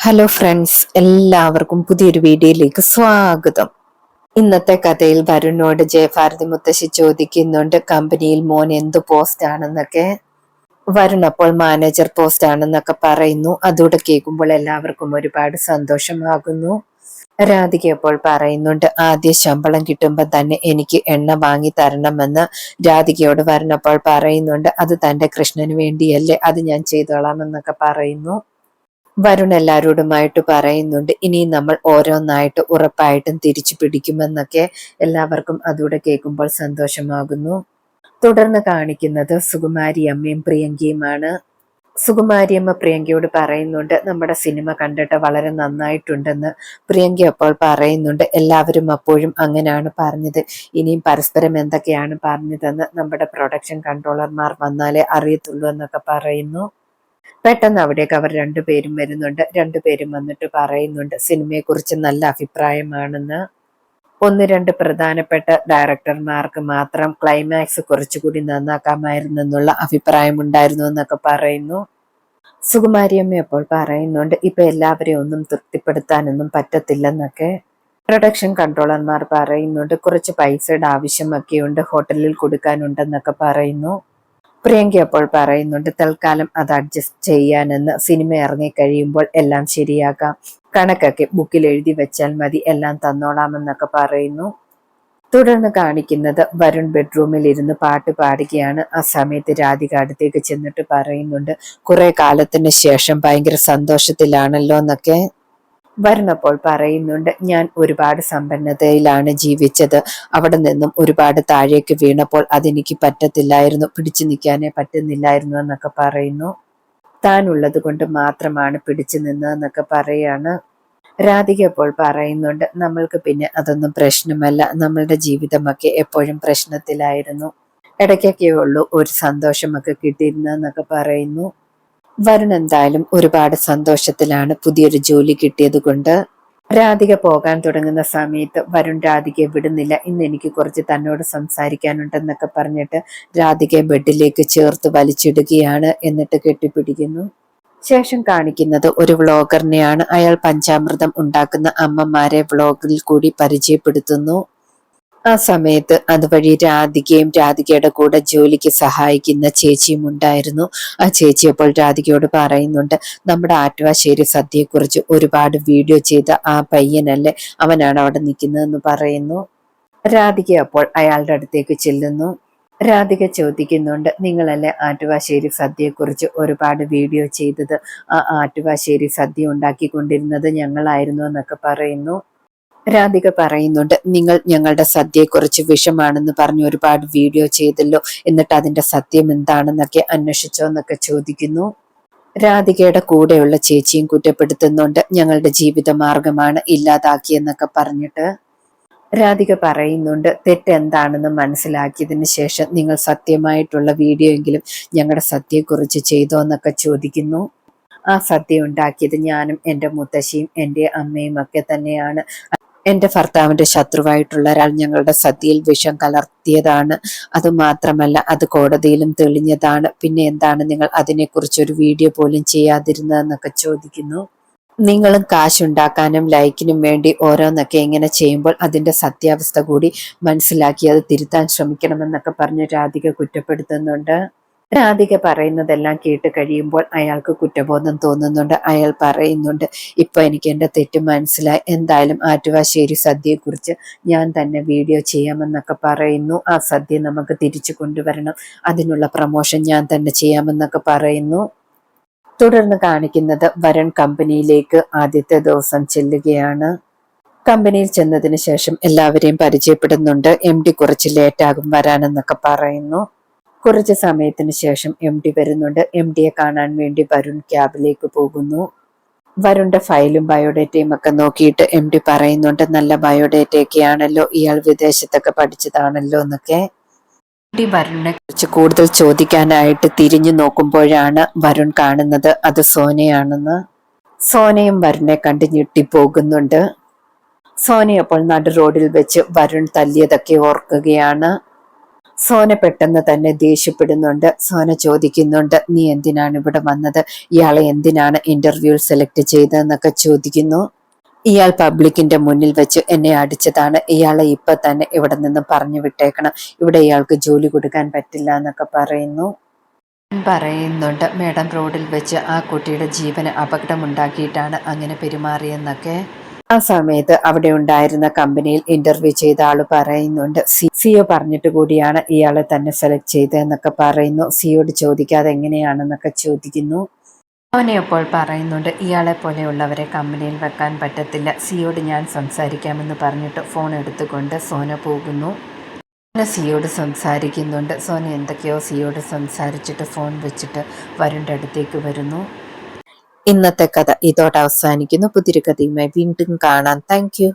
Hello friends, എല്ലാവർക്കും പുതിയൊരു വീഡിയോയിലേക്ക് സ്വാഗതം. ഇന്നത്തെ കഥയിൽ വരുണിനോട് ജയഭാരതി മുത്തശ്ശി ചോദിക്കുന്നുണ്ട് കമ്പനിയിൽ മോൻ എന്ത് പോസ്റ്റ് ആണെന്നൊക്കെ. വരുൺ അപ്പോൾ മാനേജർ പോസ്റ്റ് ആണെന്നൊക്കെ പറയുന്നു. അതോടെ കേൾക്കുമ്പോൾ എല്ലാവർക്കും ഒരുപാട് സന്തോഷമാകുന്നു. രാധിക അപ്പോൾ പറയുന്നുണ്ട് ആദ്യ ശമ്പളം കിട്ടുമ്പോൾ തന്നെ എനിക്ക് എണ്ണ വാങ്ങി തരണമെന്ന് രാധികയോട് വരുൺ അപ്പോൾ പറയുന്നുണ്ട്. അത് തന്റെ കൃഷ്ണന് വേണ്ടിയല്ലേ, അത് ഞാൻ ചെയ്തോളാം എന്നൊക്കെ പറയുന്നു. വരുൺ എല്ലാവരോടുമായിട്ട് പറയുന്നുണ്ട് ഇനി നമ്മൾ ഓരോന്നായിട്ട് ഉറപ്പായിട്ടും തിരിച്ചു പിടിക്കുമെന്നൊക്കെ. എല്ലാവർക്കും അതുകൂടെ കേൾക്കുമ്പോൾ സന്തോഷമാകുന്നു. തുടർന്ന് കാണിക്കുന്നത് സുകുമാരി അമ്മയും പ്രിയങ്കയുമാണ്. സുകുമാരിയമ്മ പ്രിയങ്കയോട് പറയുന്നുണ്ട് നമ്മുടെ സിനിമ കണ്ടിട്ട് വളരെ നന്നായിട്ടുണ്ടെന്ന്. പ്രിയങ്ക അപ്പോൾ പറയുന്നുണ്ട് എല്ലാവരും അപ്പോഴും അങ്ങനെയാണ് പറഞ്ഞത്, ഇനിയും പരസ്പരം എന്തൊക്കെയാണ് പറഞ്ഞതെന്ന് നമ്മുടെ പ്രൊഡക്ഷൻ കൺട്രോളർമാർ വന്നാലേ അറിയത്തുള്ളൂ എന്നൊക്കെ പറയുന്നു. പെട്ടെന്ന് അവിടേക്ക് അവർ രണ്ടുപേരും വരുന്നുണ്ട്. രണ്ടുപേരും വന്നിട്ട് പറയുന്നുണ്ട് സിനിമയെക്കുറിച്ച് നല്ല അഭിപ്രായമാണെന്ന്. ഒന്ന് രണ്ട് പ്രധാനപ്പെട്ട ഡയറക്ടർമാർക്ക് മാത്രം ക്ലൈമാക്സ് കുറച്ചുകൂടി നന്നാക്കാമായിരുന്നെന്നുള്ള അഭിപ്രായമുണ്ടായിരുന്നു എന്നൊക്കെ പറയുന്നു. സുകുമാരിയമ്മ അപ്പോൾ പറയുന്നുണ്ട് ഇപ്പൊ എല്ലാവരെയും ഒന്നും തൃപ്തിപ്പെടുത്താനൊന്നും പറ്റത്തില്ലെന്നൊക്കെ. പ്രൊഡക്ഷൻ കൺട്രോളർമാർ പറയുന്നുണ്ട് കുറച്ച് പൈസയുടെ ആവശ്യമൊക്കെയുണ്ട്, ഹോട്ടലിൽ കൊടുക്കാനുണ്ടെന്നൊക്കെ പറയുന്നു. പ്രിയങ്ക അപ്പോൾ പറയുന്നുണ്ട് തൽക്കാലം അത് അഡ്ജസ്റ്റ് ചെയ്യാനെന്ന്, സിനിമ ഇറങ്ങിക്കഴിയുമ്പോൾ എല്ലാം ശരിയാക്കാം, കണക്കൊക്കെ ബുക്കിൽ എഴുതി വെച്ചാൽ മതി, എല്ലാം തന്നോളാമെന്നൊക്കെ പറയുന്നു. തുടർന്ന് കാണിക്കുന്നത് വരുൺ ബെഡ്റൂമിൽ ഇരുന്ന് പാട്ട് പാടുകയാണ്. ആ സമയത്ത് രാധിക അടുത്തേക്ക് ചെന്നിട്ട് പറയുന്നുണ്ട് കുറെ കാലത്തിന് ശേഷം ഭയങ്കര സന്തോഷത്തിലാണല്ലോ എന്നൊക്കെ. വരുൺ അപ്പോൾ പറയുന്നുണ്ട് ഞാൻ ഒരുപാട് സമ്പന്നതയിലാണ് ജീവിച്ചത്, അവിടെ നിന്നും ഒരുപാട് താഴേക്ക് വീണപ്പോൾ അതെനിക്ക് പറ്റത്തില്ലായിരുന്നു, പിടിച്ചു നിൽക്കാനേ പറ്റുന്നില്ലായിരുന്നു എന്നൊക്കെ പറയുന്നു. താൻ ഉള്ളത് കൊണ്ട് മാത്രമാണ് പിടിച്ചു നിന്നതെന്നൊക്കെ പറയാണ്. രാധിക അപ്പോൾ പറയുന്നുണ്ട് നമ്മൾക്ക് പിന്നെ അതൊന്നും പ്രശ്നമല്ല, നമ്മളുടെ ജീവിതമൊക്കെ എപ്പോഴും പ്രശ്നത്തിലായിരുന്നു, ഇടയ്ക്കൊക്കെ ഉള്ളൂ ഒരു സന്തോഷമൊക്കെ കിട്ടിയിരുന്നതെന്നൊക്കെ പറയുന്നു. വരുൺ എന്തായാലും ഒരുപാട് സന്തോഷത്തിലാണ് പുതിയൊരു ജോലി കിട്ടിയത് കൊണ്ട്. രാധിക പോകാൻ തുടങ്ങുന്ന സമയത്ത് വരുൺ രാധികയെ വിടുന്നില്ല. ഇന്ന് എനിക്ക് കുറച്ച് തന്നോട് സംസാരിക്കാനുണ്ടെന്നൊക്കെ പറഞ്ഞിട്ട് രാധികയെ ബെഡിലേക്ക് ചേർത്ത് വലിച്ചിടുകയാണ്, എന്നിട്ട് കെട്ടിപ്പിടിക്കുന്നു. ശേഷം കാണിക്കുന്നത് ഒരു വ്ളോഗറിനെയാണ്. അയാൾ പഞ്ചാമൃതം ഉണ്ടാക്കുന്ന അമ്മമാരെ വ്ളോഗിൽ കൂടി പരിചയപ്പെടുത്തുന്നു. ആ സമയത്ത് അതുവഴി രാധികയും രാധികയുടെ കൂടെ ജോലിക്ക് സഹായിക്കുന്ന ചേച്ചിയും ഉണ്ടായിരുന്നു. ആ ചേച്ചി അപ്പോൾ രാധികയോട് പറയുന്നുണ്ട് നമ്മുടെ ആറ്റുവാശ്ശേരി സദ്യയെക്കുറിച്ച് ഒരുപാട് വീഡിയോ ചെയ്ത ആ പയ്യനല്ലേ, അവനാണ് അവിടെ നിൽക്കുന്നതെന്ന് പറയുന്നു. രാധിക അപ്പോൾ അയാളുടെ അടുത്തേക്ക് ചെല്ലുന്നു. രാധിക ചോദിക്കുന്നുണ്ട് നിങ്ങളല്ലേ ആറ്റുവാശ്ശേരി സദ്യയെക്കുറിച്ച് ഒരുപാട് വീഡിയോ ചെയ്തത്, ആ ആറ്റുവാശ്ശേരി സദ്യ ഉണ്ടാക്കിക്കൊണ്ടിരുന്നത് ഞങ്ങളായിരുന്നു എന്നൊക്കെ പറയുന്നു. രാധിക പറയുന്നുണ്ട് നിങ്ങൾ ഞങ്ങളുടെ സദ്യയെക്കുറിച്ച് വിഷമാണെന്ന് പറഞ്ഞ് ഒരുപാട് വീഡിയോ ചെയ്തല്ലോ, എന്നിട്ട് അതിന്റെ സത്യം എന്താണെന്നൊക്കെ അന്വേഷിച്ചോ എന്നൊക്കെ ചോദിക്കുന്നു. രാധികയുടെ കൂടെയുള്ള ചേച്ചിയും കുറ്റപ്പെടുത്തുന്നുണ്ട് ഞങ്ങളുടെ ജീവിത മാർഗമാണ് ഇല്ലാതാക്കിയെന്നൊക്കെ പറഞ്ഞിട്ട്. രാധിക പറയുന്നുണ്ട് തെറ്റെന്താണെന്ന് മനസ്സിലാക്കിയതിന് ശേഷം നിങ്ങൾ സത്യമായിട്ടുള്ള വീഡിയോ എങ്കിലും ഞങ്ങളുടെ സദ്യയെക്കുറിച്ച് ചെയ്തോ എന്നൊക്കെ ചോദിക്കുന്നു. ആ സദ്യ ഉണ്ടാക്കിയത് ഞാനും എൻ്റെ മുത്തശ്ശിയും എൻ്റെ അമ്മയും ഒക്കെ തന്നെയാണ്. എന്റെ ഭർത്താവിന്റെ ശത്രുവായിട്ടുള്ള ഒരാൾ ഞങ്ങളുടെ സദ്യയിൽ വിഷം കലർത്തിയതാണ്, അത് മാത്രമല്ല അത് കോടതിയിലും തെളിഞ്ഞതാണ്, പിന്നെ എന്താണ് നിങ്ങൾ അതിനെക്കുറിച്ചൊരു വീഡിയോ പോലും ചെയ്യാതിരുന്നതെന്നൊക്കെ ചോദിക്കുന്നു. നിങ്ങളും കാശുണ്ടാക്കാനും ലൈക്കിനും വേണ്ടി ഓരോന്നൊക്കെ ഇങ്ങനെ ചെയ്യുമ്പോൾ അതിന്റെ സത്യാവസ്ഥ കൂടി മനസ്സിലാക്കി അത് തിരുത്താൻ ശ്രമിക്കണമെന്നൊക്കെ പറഞ്ഞ് രാധിക കുറ്റപ്പെടുത്തുന്നുണ്ട്. രാധിക പറയുന്നതെല്ലാം കേട്ട് കഴിയുമ്പോൾ അയാൾക്ക് കുറ്റബോധം തോന്നുന്നുണ്ട്. അയാൾ പറയുന്നുണ്ട് ഇപ്പൊ എനിക്ക് എൻ്റെ തെറ്റ് മനസ്സിലായി, എന്തായാലും ആറ്റുവാശ്ശേരി സദ്യയെക്കുറിച്ച് ഞാൻ തന്നെ വീഡിയോ ചെയ്യാമെന്നൊക്കെ പറയുന്നു. ആ സദ്യ നമുക്ക് തിരിച്ചു കൊണ്ടുവരണം, അതിനുള്ള പ്രമോഷൻ ഞാൻ തന്നെ ചെയ്യാമെന്നൊക്കെ പറയുന്നു. തുടർന്ന് കാണിക്കുന്നത് വരുൺ കമ്പനിയിലേക്ക് ആദ്യത്തെ ദിവസം ചെല്ലുകയാണ്. കമ്പനിയിൽ ചെന്നതിന് ശേഷം എല്ലാവരെയും പരിചയപ്പെടുന്നുണ്ട്. MD കുറച്ച് ലേറ്റാകും വരാനെന്നൊക്കെ പറയുന്നു. കുറച്ച് സമയത്തിന് ശേഷം MD വരുന്നുണ്ട്. MDയെ കാണാൻ വേണ്ടി വരുൺ ക്യാബിലേക്ക് പോകുന്നു. വരുണിന്റെ ഫയലും ബയോഡേറ്റയും ഒക്കെ നോക്കിയിട്ട് MD പറയുന്നുണ്ട് നല്ല ബയോഡേറ്റയൊക്കെ ആണല്ലോ, ഇയാൾ വിദേശത്തൊക്കെ പഠിച്ചതാണല്ലോ എന്നൊക്കെ. MD വരുണിനെ കുറിച്ച് കൂടുതൽ ചോദിക്കാനായിട്ട് തിരിഞ്ഞു നോക്കുമ്പോഴാണ് വരുൺ കാണുന്നത് അത് സോനയാണെന്ന്. സോനയും വരുണിനെ കണ്ട് ഞെട്ടിപ്പോകുന്നുണ്ട്. സോന അപ്പോൾ നടു റോഡിൽ വെച്ച് വരുൺ തല്ലിയതൊക്കെ ഓർക്കുകയാണ്. സോന പെട്ടെന്ന് തന്നെ ദേഷ്യപ്പെടുന്നുണ്ട്. സോന ചോദിക്കുന്നുണ്ട്, നീ എന്തിനാണ് ഇവിടെ വന്നത്, ഇയാളെ എന്തിനാണ് ഇന്റർവ്യൂവിൽ സെലക്ട് ചെയ്തതെന്നൊക്കെ ചോദിക്കുന്നു. ഇയാൾ പബ്ലിക്കിന്റെ മുന്നിൽ വെച്ച് എന്നെ അടിച്ചതാണ്, ഇയാളെ ഇപ്പൊ തന്നെ ഇവിടെ നിന്ന് പറഞ്ഞു വിട്ടേക്കണം, ഇവിടെ ഇയാൾക്ക് ജോലി കൊടുക്കാൻ പറ്റില്ല എന്നൊക്കെ പറയുന്നുണ്ട്. മേഡം റോഡിൽ വെച്ച് ആ കുട്ടിയുടെ ജീവന് അപകടമുണ്ടാക്കിയിട്ടാണ് അങ്ങനെ പെരുമാറിയെന്നൊക്കെ. ആ സമയത്ത് അവിടെ ഉണ്ടായിരുന്ന കമ്പനിയിൽ ഇന്റർവ്യൂ ചെയ്ത ആള് പറയുന്നുണ്ട്, സിഒ പറഞ്ഞിട്ട് കൂടിയാണ് ഇയാളെ തന്നെ സെലക്ട് ചെയ്തതെന്നൊക്കെ പറയുന്നു. സിയോട് ചോദിക്കാതെ എങ്ങനെയാണെന്നൊക്കെ ചോദിക്കുന്നു. അവനെ അപ്പോൾ പറയുന്നുണ്ട്, ഇയാളെ പോലെയുള്ളവരെ കമ്പനിയിൽ വെക്കാൻ പറ്റത്തില്ല, സിയോട് ഞാൻ സംസാരിക്കാമെന്ന് പറഞ്ഞിട്ട് ഫോൺ എടുത്തുകൊണ്ട് സോന പോകുന്നു. സോന സിയോട് സംസാരിക്കുന്നുണ്ട്. സോന എന്തൊക്കെയോ സിയോട് സംസാരിച്ചിട്ട് ഫോൺ വെച്ചിട്ട് വരുണിൻ്റെ അടുത്തേക്ക് വരുന്നു. ഇന്നത്തെ കഥ ഇതോടെ അവസാനിക്കുന്നു. പുതിയൊരു കഥയുമായി വീണ്ടും കാണാം. Thank you.